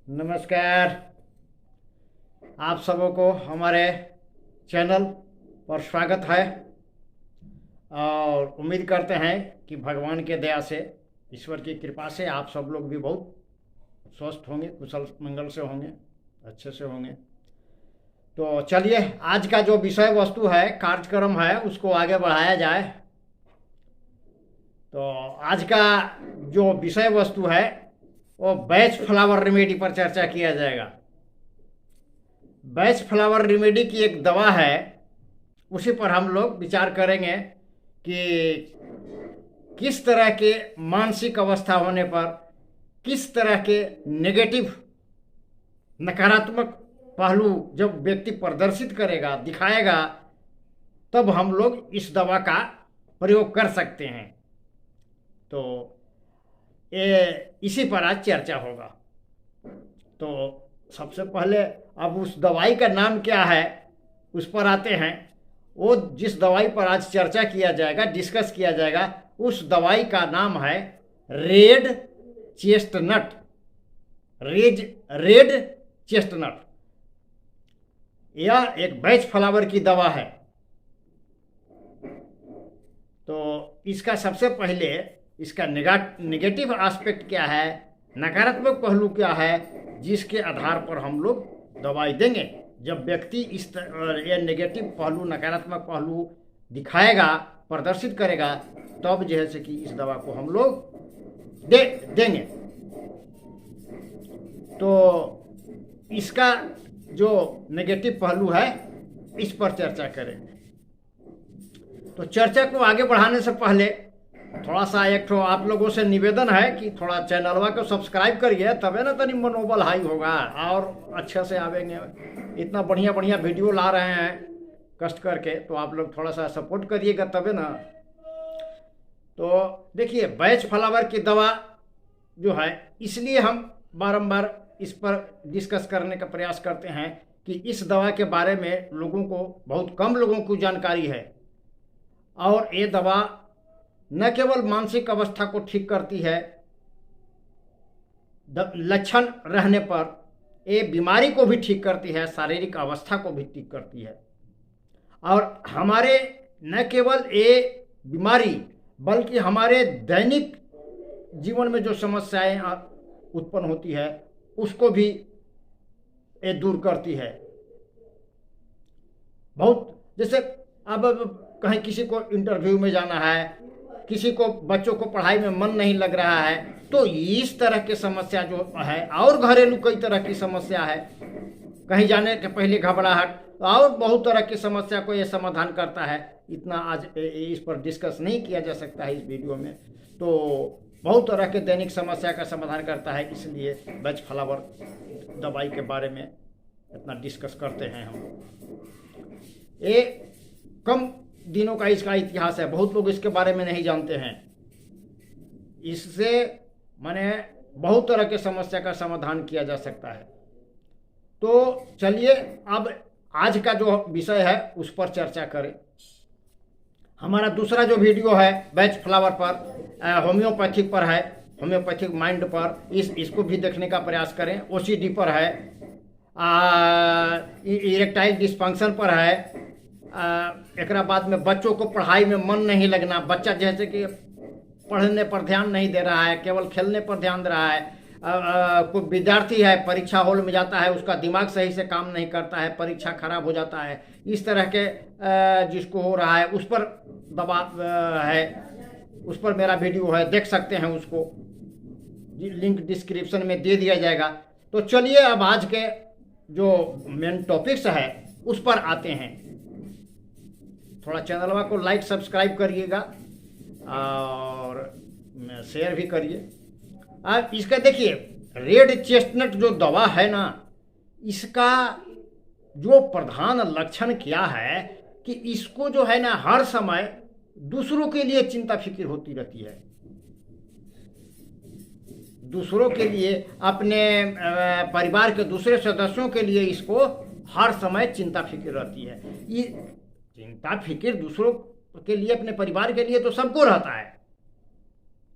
नमस्कार। आप सबों को हमारे चैनल पर स्वागत है और उम्मीद करते हैं कि भगवान के दया से, ईश्वर की कृपा से आप सब लोग भी बहुत स्वस्थ होंगे, कुशल मंगल से होंगे, अच्छे से होंगे। तो चलिए, आज का जो विषय वस्तु है, कार्यक्रम है, उसको आगे बढ़ाया जाए। तो आज का जो विषय वस्तु है वो बैच फ्लावर रेमेडी पर चर्चा किया जाएगा। बैच फ्लावर रेमेडी की एक दवा है, उसी पर हम लोग विचार करेंगे कि किस तरह के मानसिक अवस्था होने पर किस तरह के नेगेटिव, नकारात्मक पहलू जब व्यक्ति प्रदर्शित करेगा, दिखाएगा, तब हम लोग इस दवा का प्रयोग कर सकते हैं। तो इसी पर आज चर्चा होगा। तो सबसे पहले अब उस दवाई का नाम क्या है उस पर आते हैं। वो जिस दवाई पर आज चर्चा किया जाएगा, डिस्कस किया जाएगा, उस दवाई का नाम है रेड चेस्टनट। रेड चेस्टनट यह एक बैच फ्लावर की दवा है। तो इसका सबसे पहले इसका नेगेटिव एस्पेक्ट क्या है, नकारात्मक पहलू क्या है, जिसके आधार पर हम लोग दवाई देंगे। जब व्यक्ति इस ये नेगेटिव पहलू, नकारात्मक पहलू दिखाएगा, प्रदर्शित करेगा, तब जैसे कि इस दवा को हम लोग देंगे। तो इसका जो नेगेटिव पहलू है, इस पर चर्चा करेंगे। तो चर्चा को आगे बढ़ाने से पहले थोड़ा सा एक तो आप लोगों से निवेदन है कि थोड़ा चैनलवा को सब्सक्राइब करिए, तबे ना तनी मनोबल हाई होगा और अच्छे से आवेंगे। इतना बढ़िया बढ़िया वीडियो ला रहे हैं कष्ट करके, तो आप लोग थोड़ा सा सपोर्ट करिएगा तबे ना। तो देखिए, बैच फ्लावर की दवा जो है, इसलिए हम बारंबार इस पर डिस्कस करने का प्रयास करते हैं कि इस दवा के बारे में लोगों को, बहुत कम लोगों को जानकारी है। और ये दवा न केवल मानसिक अवस्था को ठीक करती है, लक्षण रहने पर ये बीमारी को भी ठीक करती है, शारीरिक अवस्था को भी ठीक करती है। और हमारे न केवल ये बीमारी, बल्कि हमारे दैनिक जीवन में जो समस्याएं उत्पन्न होती है, उसको भी ये दूर करती है। बहुत जैसे अब कहीं किसी को इंटरव्यू में जाना है, किसी को, बच्चों को पढ़ाई में मन नहीं लग रहा है, तो इस तरह की समस्या जो है, और घरेलू कई तरह की समस्या है, कहीं जाने के पहले घबराहट, और बहुत तरह की समस्या को ये समाधान करता है। इतना आज इस पर डिस्कस नहीं किया जा सकता है इस वीडियो में। तो बहुत तरह के दैनिक समस्या का समाधान करता है, इसलिए बैच फ्लावर दवाई के बारे में इतना डिस्कस करते हैं हम। ये कम दिनों का इसका इतिहास है, बहुत लोग इसके बारे में नहीं जानते हैं। इससे माने बहुत तरह के समस्या का समाधान किया जा सकता है। तो चलिए, अब आज का जो विषय है उस पर चर्चा करें। हमारा दूसरा जो वीडियो है बैच फ्लावर पर, होम्योपैथिक पर है, होम्योपैथिक माइंड पर, इसको भी देखने का प्रयास करें। ओसीडी पर है, इरेक्टाइल डिस्फंक्शन पर है, एक बाद में बच्चों को पढ़ाई में मन नहीं लगना, बच्चा जैसे कि पढ़ने पर ध्यान नहीं दे रहा है, केवल खेलने पर ध्यान दे रहा है। कोई विद्यार्थी है, परीक्षा हॉल में जाता है, उसका दिमाग सही से काम नहीं करता है, परीक्षा खराब हो जाता है, इस तरह के जिसको हो रहा है, उस पर दवा है, उस पर मेरा वीडियो है, देख सकते हैं उसको, लिंक डिस्क्रिप्शन में दे दिया जाएगा। तो चलिए, अब आज के जो मेन टॉपिक्स है उस पर आते हैं। थोड़ा चैनलवा को लाइक सब्सक्राइब करिएगा और शेयर भी करिए। अब इसका देखिए, रेड चेस्टनट जो दवा है ना, इसका जो प्रधान लक्षण क्या है कि इसको जो है ना, हर समय दूसरों के लिए चिंता फिक्र होती रहती है। दूसरों के लिए, अपने परिवार के दूसरे सदस्यों के लिए इसको हर समय चिंता फिक्र रहती है। ये चिंता फिक्र दूसरों के लिए, अपने परिवार के लिए तो सबको रहता है,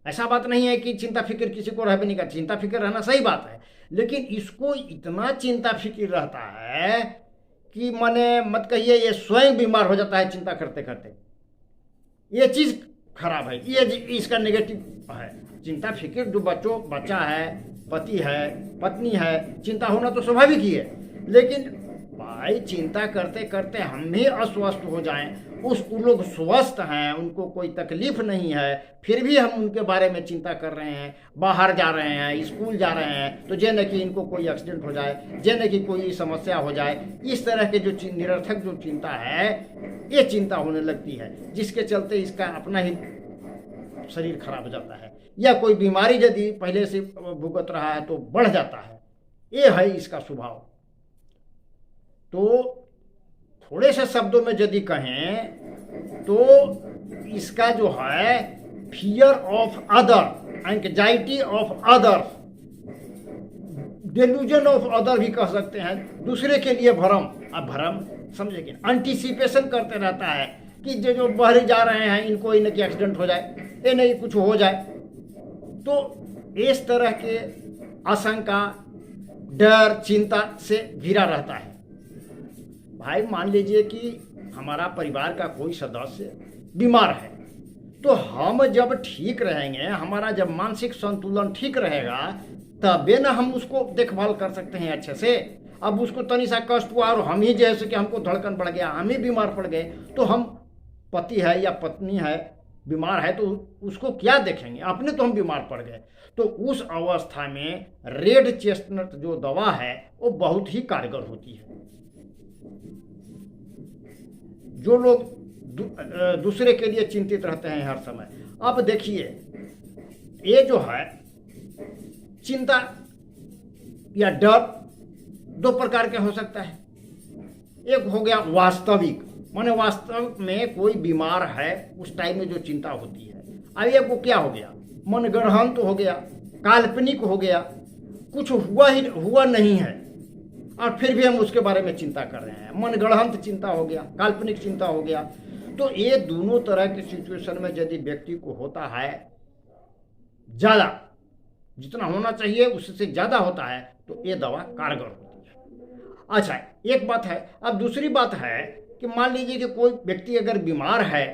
ऐसा बात नहीं है कि चिंता फिक्र किसी को रह भी नहीं करती, चिंता फिक्र रहना सही बात है, लेकिन इसको इतना चिंता फिक्र रहता है कि माने मत कहिए, ये स्वयं बीमार हो जाता है चिंता करते करते। ये चीज़ खराब है, ये इसका नेगेटिव है। चिंता फिक्र जो बच्चा है, पति है, पत्नी है, चिंता होना तो स्वाभाविक ही है, लेकिन भाई चिंता करते करते हम भी अस्वस्थ हो जाएं, वो लोग स्वस्थ हैं, उनको कोई तकलीफ नहीं है, फिर भी हम उनके बारे में चिंता कर रहे हैं, बाहर जा रहे हैं, स्कूल जा रहे हैं, तो जे न कि इनको कोई एक्सीडेंट हो जाए, जे न कि कोई समस्या हो जाए, इस तरह के जो निरर्थक जो चिंता है, ये चिंता होने लगती है, जिसके चलते इसका अपना ही शरीर खराब हो जाता है, या कोई बीमारी यदि पहले से भुगत रहा है तो बढ़ जाता है। ये है इसका स्वभाव। तो थोड़े से शब्दों में यदि कहें तो इसका जो है fear of other, anxiety of other, delusion of other भी कह सकते हैं, दूसरे के लिए भ्रम। अब भ्रम समझेंगे, एंटीसिपेशन करते रहता है कि जो बाहर जा रहे हैं इनको ही नहीं एक्सीडेंट हो जाए, ये नहीं कुछ हो जाए, तो इस तरह के आशंका, डर, चिंता से घिरा रहता है। भाई मान लीजिए कि हमारा परिवार का कोई सदस्य बीमार है, तो हम जब ठीक रहेंगे, हमारा जब मानसिक संतुलन ठीक रहेगा, तबे ना हम उसको देखभाल कर सकते हैं अच्छे से। अब उसको तनी सा कष्ट हुआ और हम ही जैसे कि हमको धड़कन बढ़ गया, हम ही बीमार पड़ गए, तो हम पति है या पत्नी है बीमार है तो उसको क्या देखेंगे, अपने तो हम बीमार पड़ गए। तो उस अवस्था में रेड चेस्टनट जो दवा है वो बहुत ही कारगर होती है। जो लोग दूसरे के लिए चिंतित रहते हैं हर समय, अब देखिए ये जो है चिंता या डर दो प्रकार के हो सकता है। एक हो गया वास्तविक, माने वास्तव में कोई बीमार है उस टाइम में जो चिंता होती है। अब एक वो क्या हो गया, मनगढ़ंत तो हो गया, काल्पनिक हो गया, कुछ हुआ नहीं है और फिर भी हम उसके बारे में चिंता कर रहे हैं, मनगढ़ंत चिंता हो गया, काल्पनिक चिंता हो गया। तो ये दोनों तरह की सिचुएशन में यदि व्यक्ति को होता है ज़्यादा, जितना होना चाहिए उससे ज़्यादा होता है, तो ये दवा कारगर होती है। अच्छा, एक बात है। अब दूसरी बात है कि मान लीजिए कि कोई व्यक्ति अगर बीमार है,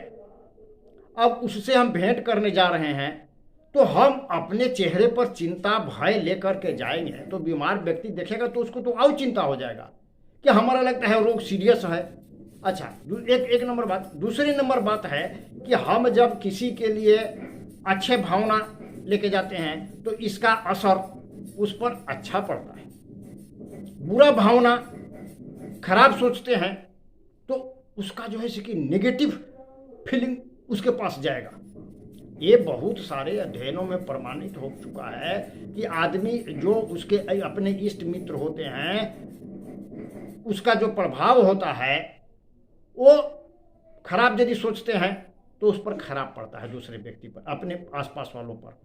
अब उससे हम भेंट करने जा रहे हैं, तो हम अपने चेहरे पर चिंता भय लेकर के जाएंगे, तो बीमार व्यक्ति देखेगा तो उसको तो और चिंता हो जाएगा कि हमारा लगता है रोग सीरियस है। अच्छा, एक नंबर बात। दूसरी नंबर बात है कि हम जब किसी के लिए अच्छे भावना लेके जाते हैं तो इसका असर उस पर अच्छा पड़ता है। बुरा भावना, खराब सोचते हैं तो उसका जो है कि नेगेटिव फीलिंग उसके पास जाएगा। ये बहुत सारे अध्ययनों में प्रमाणित हो चुका है कि आदमी जो उसके अपने इष्ट मित्र होते हैं, उसका जो प्रभाव होता है वो खराब यदि सोचते हैं तो उस पर खराब पड़ता है, दूसरे व्यक्ति पर, अपने आसपास वालों पर।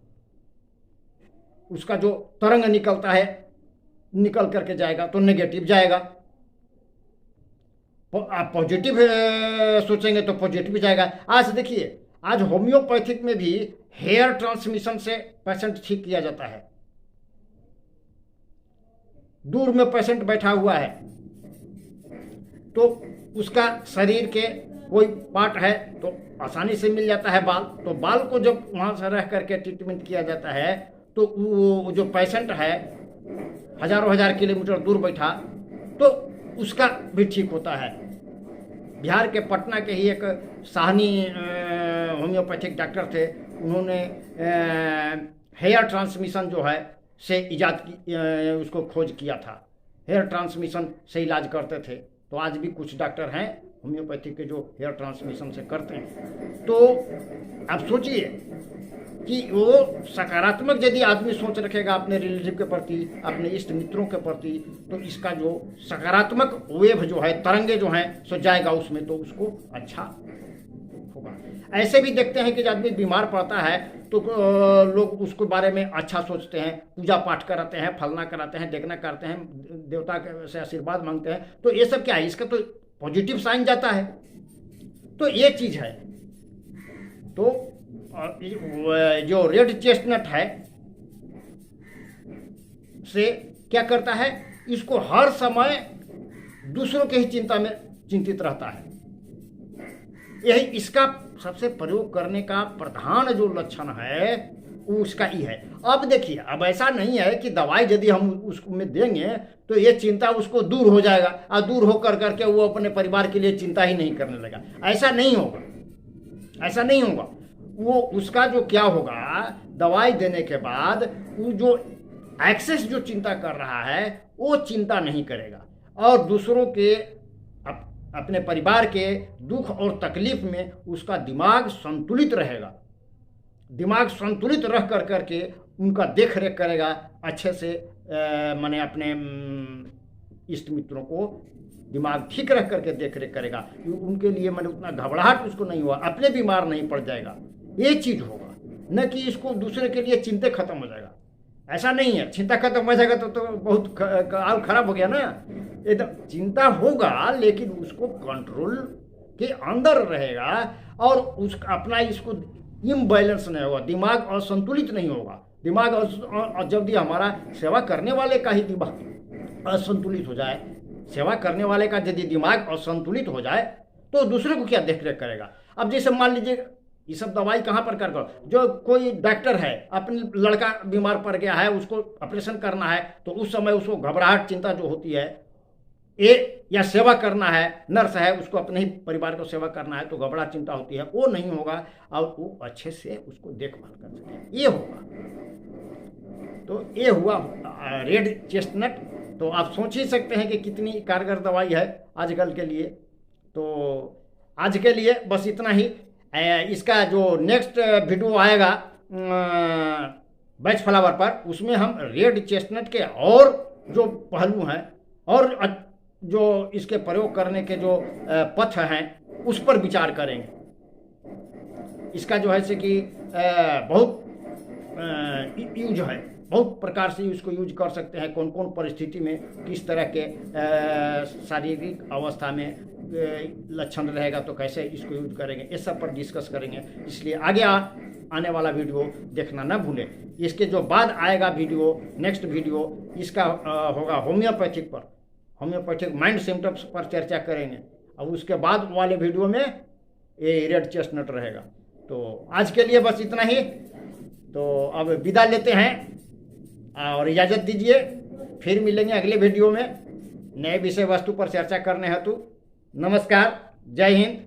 उसका जो तरंग निकलता है, निकल करके जाएगा तो नेगेटिव जाएगा। आप पॉजिटिव सोचेंगे तो पॉजिटिव जाएगा। आज देखिए, आज होम्योपैथिक में भी हेयर ट्रांसमिशन से पेशेंट ठीक किया जाता है। दूर में पेशेंट बैठा हुआ है तो उसका शरीर के कोई पार्ट है तो आसानी से मिल जाता है बाल, तो बाल को जब वहाँ से रह करके ट्रीटमेंट किया जाता है तो वो जो पेशेंट है हजारों हजार किलोमीटर दूर बैठा तो उसका भी ठीक होता है। बिहार के पटना के ही एक साहनी होम्योपैथिक डॉक्टर थे, उन्होंने हेयर ट्रांसमिशन जो है से इजाद की, उसको खोज किया था। हेयर ट्रांसमिशन से इलाज करते थे। तो आज भी कुछ डॉक्टर हैं होम्योपैथिक के जो हेयर ट्रांसमिशन से करते हैं। तो आप सोचिए कि वो सकारात्मक यदि आदमी सोच रखेगा अपने रिलेटिव के प्रति, अपने इष्ट मित्रों के प्रति, तो इसका जो सकारात्मक वेव जो है, तरंगे जो हैं सो जाएगा उसमें, तो उसको अच्छा होगा। ऐसे भी देखते हैं कि जब आदमी बीमार पड़ता है तो लोग उसके बारे में अच्छा सोचते हैं, पूजा पाठ कराते हैं, फलना कराते हैं, देखना करते हैं, देवता से आशीर्वाद मांगते हैं। तो ये सब क्या है, इसका तो पॉजिटिव साइन जाता है। तो ये चीज़ है। तो जो रेड चेस्टनट है से क्या करता है, इसको हर समय दूसरों के ही चिंता में चिंतित रहता है। यही इसका सबसे प्रयोग करने का प्रधान जो लक्षण है वो उसका ही है। अब देखिए, अब ऐसा नहीं है कि दवाई यदि हम उसको में देंगे तो ये चिंता उसको दूर हो जाएगा और दूर होकर करके वो अपने परिवार के लिए चिंता ही नहीं करने लगा। ऐसा नहीं होगा, ऐसा नहीं होगा। वो उसका जो क्या होगा, दवाई देने के बाद वो जो एक्सेस जो चिंता कर रहा है वो चिंता नहीं करेगा और दूसरों के अपने परिवार के दुख और तकलीफ में उसका दिमाग संतुलित रहेगा। दिमाग संतुलित रह कर करके उनका देख रेख करेगा अच्छे से, माने अपने इष्ट मित्रों को दिमाग ठीक रख करके देख रेख करेगा। उनके लिए मैंने उतना घबराहट उसको नहीं हुआ, अपने बीमार नहीं पड़ जाएगा, ये चीज़ होगा। न कि इसको दूसरे के लिए चिंता खत्म हो जाएगा, ऐसा नहीं है। चिंता खत्म हो जाएगा तो बहुत और खराब हो गया ना। एकदम चिंता होगा लेकिन उसको कंट्रोल के अंदर रहेगा और उसका अपना इसको इम्बैलेंस नहीं होगा, दिमाग असंतुलित नहीं होगा। दिमाग जब भी हमारा सेवा करने वाले का ही दिमाग असंतुलित हो जाए, सेवा करने वाले का यदि दिमाग असंतुलित हो जाए तो दूसरे को क्या देख रेख करेगा। अब जैसे मान लीजिए ये सब दवाई कहाँ पर कर, जो कोई डॉक्टर है अपने लड़का बीमार पड़ गया है, उसको ऑपरेशन करना है, तो उस समय उसको घबराहट चिंता जो होती है या सेवा करना है, नर्स है उसको अपने ही परिवार को सेवा करना है तो घबराहट चिंता होती है, वो नहीं होगा और वो अच्छे से उसको देखभाल कर सके, ये होगा। तो ये हुआ रेड चेस्टनट। तो आप सोच ही सकते हैं कि कितनी कारगर दवाई है आजकल के लिए। तो आज के लिए बस इतना ही। इसका जो नेक्स्ट वीडियो आएगा बैच फ्लावर पर, उसमें हम रेड चेस्टनट के और जो पहलू हैं और जो इसके प्रयोग करने के जो पथ हैं उस पर विचार करेंगे। इसका जो है से कि बहुत यूज है, बहुत प्रकार से इसको यूज कर सकते हैं, कौन कौन परिस्थिति में किस तरह के शारीरिक अवस्था में लक्षण रहेगा तो कैसे इसको यूज करेंगे, इस सब पर डिस्कस करेंगे। इसलिए आगे आने वाला वीडियो देखना ना भूलें। इसके जो बाद आएगा वीडियो, नेक्स्ट वीडियो इसका होगा होम्योपैथिक पर, होम्योपैथिक माइंड सिम्टम्स पर चर्चा करेंगे और उसके बाद वाले वीडियो में ये रेड चेस्टनट रहेगा। तो आज के लिए बस इतना ही। तो अब विदा लेते हैं और इजाज़त दीजिए, फिर मिलेंगे अगले वीडियो में नए विषय वस्तु पर चर्चा करने हेतु। नमस्कार, जय हिंद।